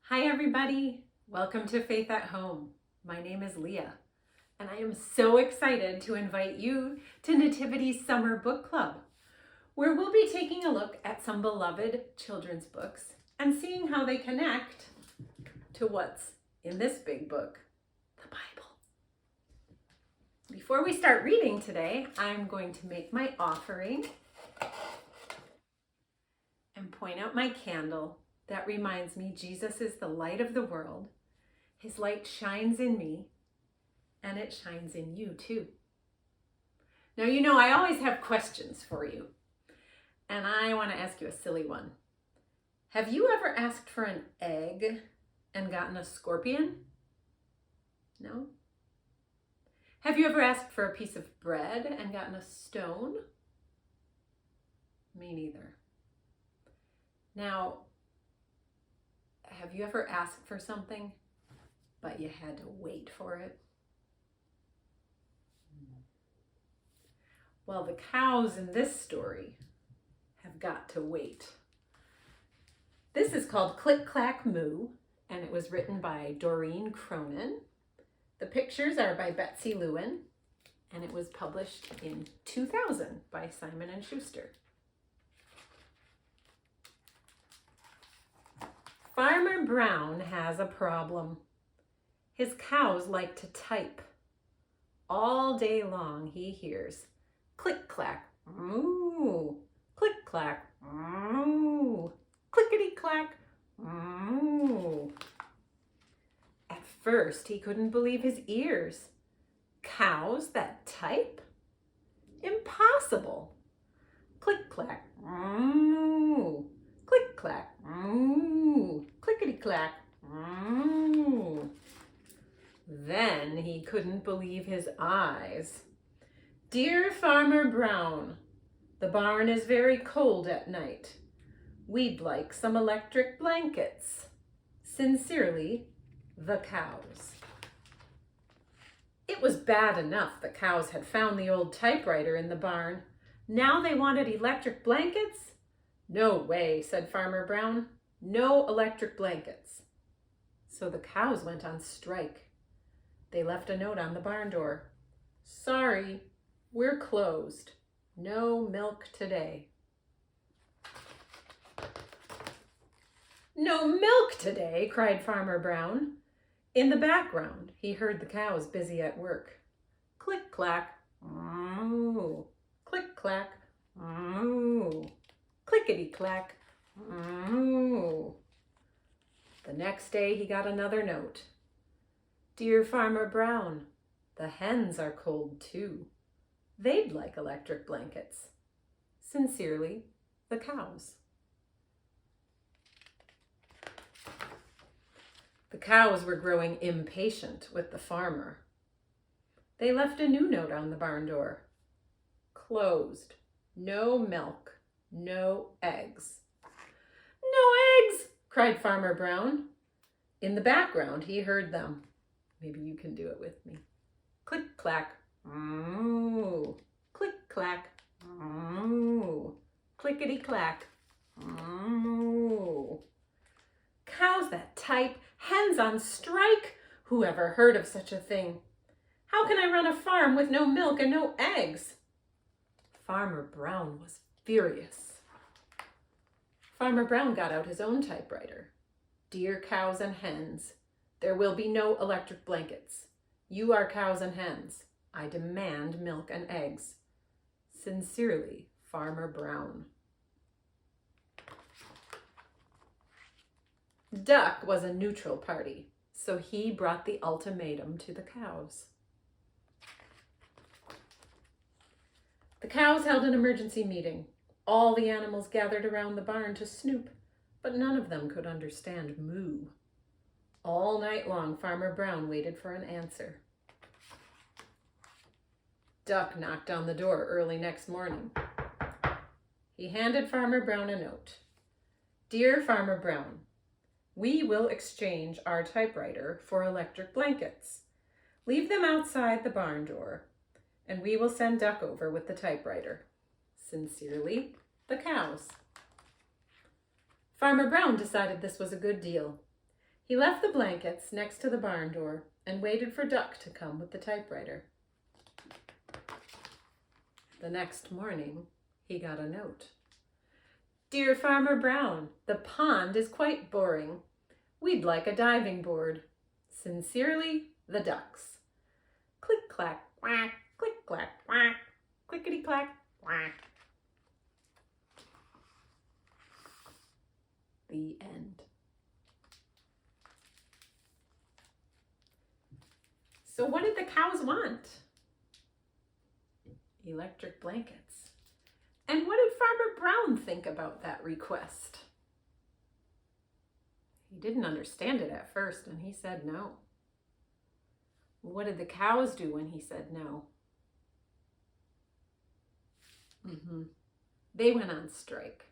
Hi everybody, welcome to Faith at Home. My name is Leah, and I am so excited to invite you to Nativity's Summer Book Club, where we'll be taking a look at some beloved children's books and seeing how they connect to what's in this big book, the Bible. Before we start reading today, I'm going to make my offering and point out my candle. That reminds me, Jesus is the light of the world. His light shines in me, and it shines in you too. Now, you know, I always have questions for you, and I want to ask you a silly one. Have you ever asked for an egg and gotten a scorpion? No? Have you ever asked for a piece of bread and gotten a stone? Me neither. Now, have you ever asked for something, but you had to wait for it? Well, the cows in this story have got to wait. This is called Click Clack Moo, and it was written by Doreen Cronin. The pictures are by Betsy Lewin, and it was published in 2000 by Simon & Schuster. Farmer Brown has a problem. His cows like to type. All day long he hears click clack, moo, click clack, moo, clickety clack, moo. At first he couldn't believe his ears. Cows that type? Impossible. Click clack, moo, click clack, moo, clickety clack, moo. Then he couldn't believe his eyes. Dear Farmer Brown, the barn is very cold at night. We'd like some electric blankets. Sincerely, the cows. It was bad enough the cows had found the old typewriter in the barn. Now they wanted electric blankets? No way, said Farmer Brown. No electric blankets. So the cows went on strike. They left a note on the barn door. Sorry, we're closed. No milk today. No milk today, cried Farmer Brown. In the background, he heard the cows busy at work. Click clack, moo, click clack, moo, clickety clack, moo. The next day he got another note. Dear Farmer Brown, the hens are cold too. They'd like electric blankets. Sincerely, the cows. The cows were growing impatient with the farmer. They left a new note on the barn door. Closed. No milk. No eggs. No eggs, cried Farmer Brown. In the background, he heard them. Maybe you can do it with me. Click clack, moo, click clack, moo, clickety clack, moo. Cows that type, hens on strike. Who ever heard of such a thing? How can I run a farm with no milk and no eggs? Farmer Brown was furious. Farmer Brown got out his own typewriter. Dear cows and hens, there will be no electric blankets. You are cows and hens. I demand milk and eggs. Sincerely, Farmer Brown. Duck was a neutral party, so he brought the ultimatum to the cows. The cows held an emergency meeting. All the animals gathered around the barn to snoop, but none of them could understand moo. All night long, Farmer Brown waited for an answer. Duck knocked on the door early next morning. He handed Farmer Brown a note. Dear Farmer Brown, we will exchange our typewriter for electric blankets. Leave them outside the barn door, and we will send Duck over with the typewriter. Sincerely, the cows. Farmer Brown decided this was a good deal. He left the blankets next to the barn door and waited for Duck to come with the typewriter. The next morning, he got a note. Dear Farmer Brown, the pond is quite boring. We'd like a diving board. Sincerely, the ducks. Click, clack, quack, click, clack, quack, clickety, clack, quack. The end. So what did the cows want? Electric blankets. And what did Farmer Brown think about that request? He didn't understand it at first, and he said no. What did the cows do when he said no? They went on strike.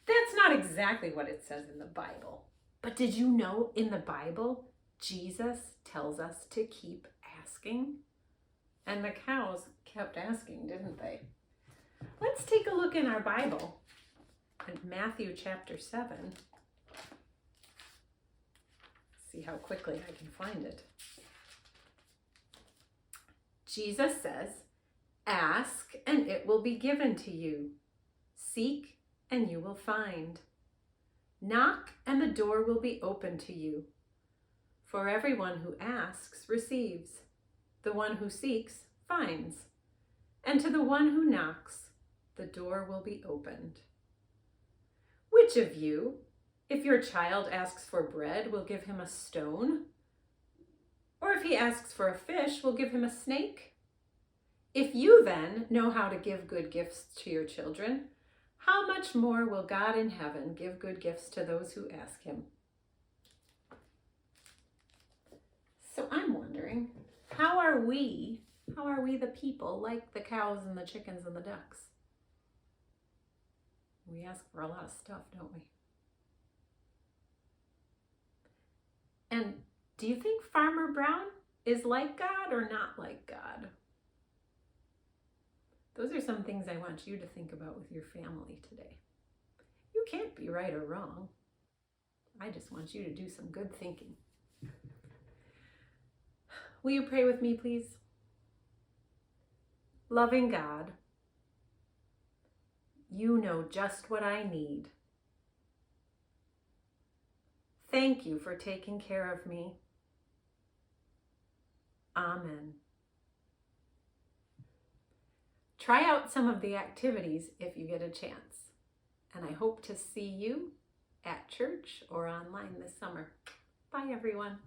That's not exactly what it says in the Bible. But did you know in the Bible, Jesus tells us to keep asking? And the cows kept asking, didn't they? Let's take a look in our Bible at Matthew chapter 7. See how quickly I can find it. Jesus says, ask and it will be given to you. Seek and you will find. Knock and the door will be open to you. For everyone who asks receives. The one who seeks finds. And to the one who knocks, the door will be opened. Which of you, if your child asks for bread, will give him a stone? Or if he asks for a fish, will give him a snake? If you then know how to give good gifts to your children, how much more will God in heaven give good gifts to those who ask him? So I'm wondering, how are we the people like the cows and the chickens and the ducks? We ask for a lot of stuff, don't we? And do you think Farmer Brown is like God or not like God? Those are some things I want you to think about with your family today. You can't be right or wrong. I just want you to do some good thinking. Will you pray with me, please? Loving God, you know just what I need. Thank you for taking care of me. Amen. Try out some of the activities if you get a chance. And I hope to see you at church or online this summer. Bye, everyone.